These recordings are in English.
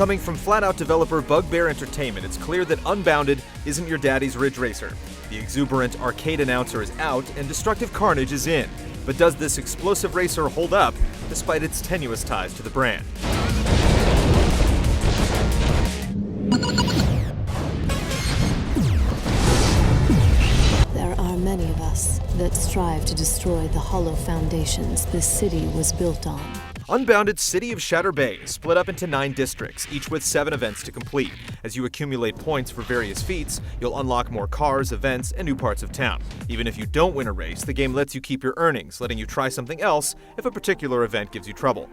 Coming from flat-out developer Bugbear Entertainment, it's clear that Unbounded isn't your daddy's Ridge Racer. The exuberant arcade announcer is out and destructive carnage is in. But does this explosive racer hold up, despite its tenuous ties to the brand? There are many of us that strive to destroy the hollow foundations this city was built on. Unbounded's City of Shatter Bay is split up into 9 districts, each with 7 events to complete. As you accumulate points for various feats, you'll unlock more cars, events, and new parts of town. Even if you don't win a race, the game lets you keep your earnings, letting you try something else if a particular event gives you trouble.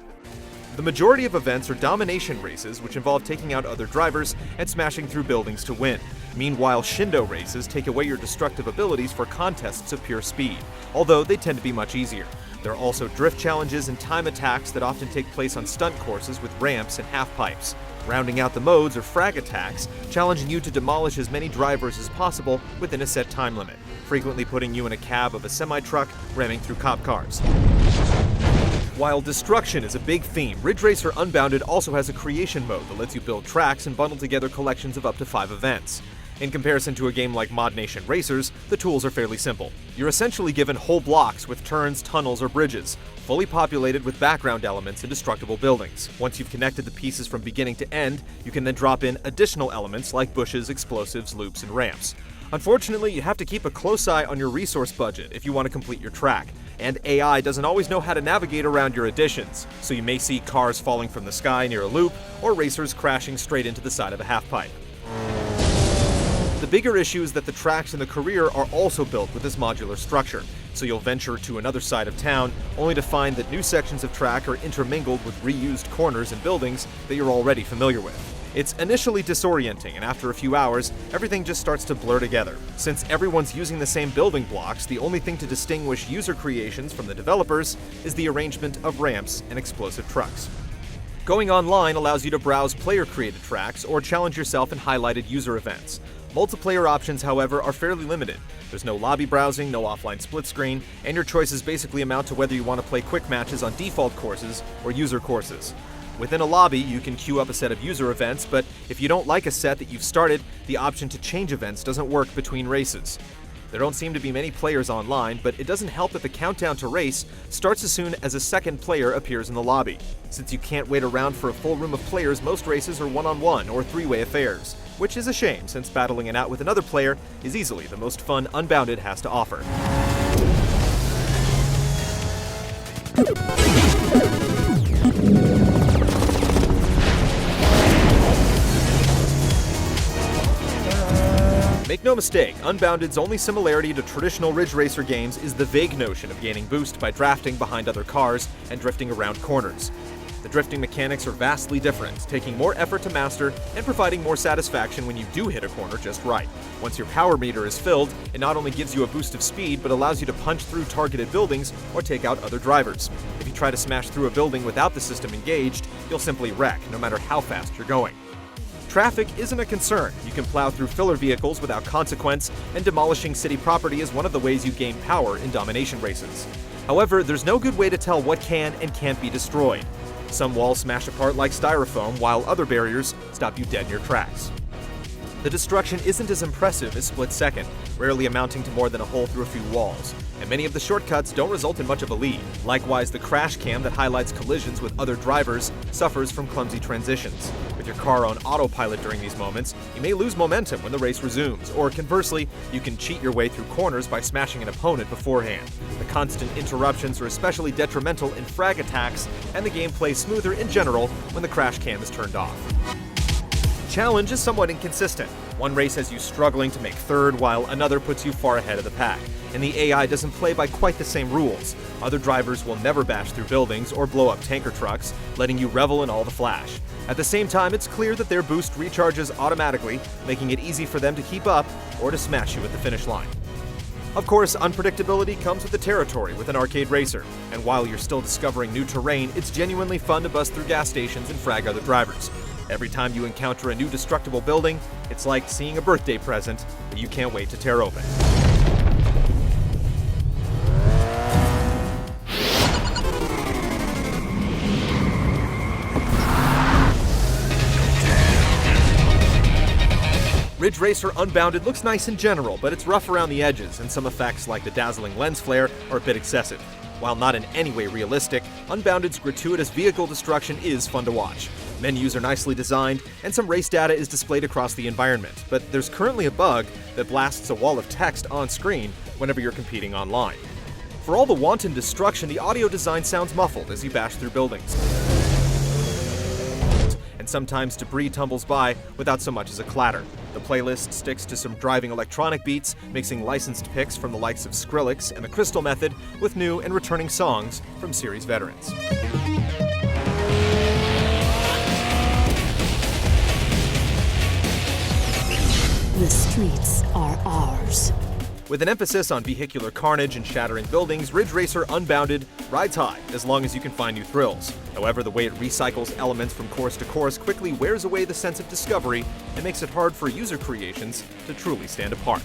The majority of events are domination races, which involve taking out other drivers and smashing through buildings to win. Meanwhile, Shindo races take away your destructive abilities for contests of pure speed, although they tend to be much easier. There are also drift challenges and time attacks that often take place on stunt courses with ramps and half-pipes. Rounding out the modes are frag attacks, challenging you to demolish as many drivers as possible within a set time limit, frequently putting you in a cab of a semi-truck ramming through cop cars. While destruction is a big theme, Ridge Racer Unbounded also has a creation mode that lets you build tracks and bundle together collections of up to 5 events. In comparison to a game like Mod Nation Racers, the tools are fairly simple. You're essentially given whole blocks with turns, tunnels, or bridges, fully populated with background elements and destructible buildings. Once you've connected the pieces from beginning to end, you can then drop in additional elements like bushes, explosives, loops, and ramps. Unfortunately, you have to keep a close eye on your resource budget if you want to complete your track, and AI doesn't always know how to navigate around your additions, so you may see cars falling from the sky near a loop, or racers crashing straight into the side of a half-pipe. The bigger issue is that the tracks in the career are also built with this modular structure, so you'll venture to another side of town only to find that new sections of track are intermingled with reused corners and buildings that you're already familiar with. It's initially disorienting, and after a few hours, everything just starts to blur together. Since everyone's using the same building blocks, the only thing to distinguish user creations from the developers is the arrangement of ramps and explosive trucks. Going online allows you to browse player-created tracks or challenge yourself in highlighted user events. Multiplayer options, however, are fairly limited. There's no lobby browsing, no offline split screen, and your choices basically amount to whether you want to play quick matches on default courses or user courses. Within a lobby, you can queue up a set of user events, but if you don't like a set that you've started, the option to change events doesn't work between races. There don't seem to be many players online, but it doesn't help that the countdown to race starts as soon as a second player appears in the lobby. Since you can't wait around for a full room of players, most races are one-on-one or 3-way affairs, which is a shame since battling it out with another player is easily the most fun Unbounded has to offer. Make no mistake, Unbounded's only similarity to traditional Ridge Racer games is the vague notion of gaining boost by drafting behind other cars and drifting around corners. The drifting mechanics are vastly different, taking more effort to master and providing more satisfaction when you do hit a corner just right. Once your power meter is filled, it not only gives you a boost of speed, but allows you to punch through targeted buildings or take out other drivers. If you try to smash through a building without the system engaged, you'll simply wreck, no matter how fast you're going. Traffic isn't a concern. You can plow through filler vehicles without consequence, and demolishing city property is one of the ways you gain power in domination races. However, there's no good way to tell what can and can't be destroyed. Some walls smash apart like styrofoam, while other barriers stop you dead in your tracks. The destruction isn't as impressive as Split Second, rarely amounting to more than a hole through a few walls, and many of the shortcuts don't result in much of a lead. Likewise, the crash cam that highlights collisions with other drivers suffers from clumsy transitions. With your car on autopilot during these moments, you may lose momentum when the race resumes, or conversely, you can cheat your way through corners by smashing an opponent beforehand. The constant interruptions are especially detrimental in frag attacks, and the game plays smoother in general when the crash cam is turned off. Challenge is somewhat inconsistent. One race has you struggling to make third, while another puts you far ahead of the pack, and the AI doesn't play by quite the same rules. Other drivers will never bash through buildings or blow up tanker trucks, letting you revel in all the flash. At the same time, it's clear that their boost recharges automatically, making it easy for them to keep up or to smash you at the finish line. Of course, unpredictability comes with the territory with an arcade racer, and while you're still discovering new terrain, it's genuinely fun to bust through gas stations and frag other drivers. Every time you encounter a new destructible building, it's like seeing a birthday present that you can't wait to tear open. Ridge Racer Unbounded looks nice in general, but it's rough around the edges, and some effects like the dazzling lens flare are a bit excessive. While not in any way realistic, Unbounded's gratuitous vehicle destruction is fun to watch. Menus are nicely designed, and some race data is displayed across the environment, but there's currently a bug that blasts a wall of text on screen whenever you're competing online. For all the wanton destruction, the audio design sounds muffled as you bash through buildings. And sometimes debris tumbles by without so much as a clatter. The playlist sticks to some driving electronic beats, mixing licensed picks from the likes of Skrillex and the Crystal Method with new and returning songs from series veterans. The streets are ours. With an emphasis on vehicular carnage and shattering buildings, Ridge Racer Unbounded rides high as long as you can find new thrills. However, the way it recycles elements from course to course quickly wears away the sense of discovery and makes it hard for user creations to truly stand apart.